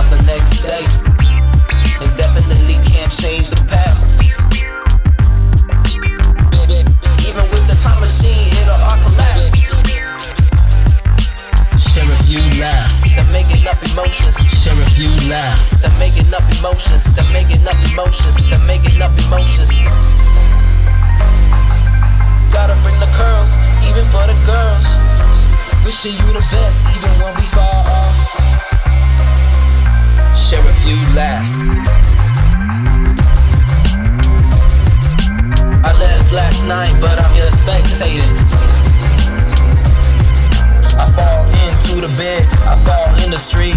about the next day, and definitely can't change the past. Even with the time machine, it'll all collapse. Share a few laughs, They're making up emotions. share a few laughs. They're making up emotions. They're making up emotions. They're making up emotions. Gotta bring the curls, even for the girls. Wishing you the best, even when we fall off. Share a few laughs. I left last night, but I'm here spectating. I fall into the bed, I fall in the street.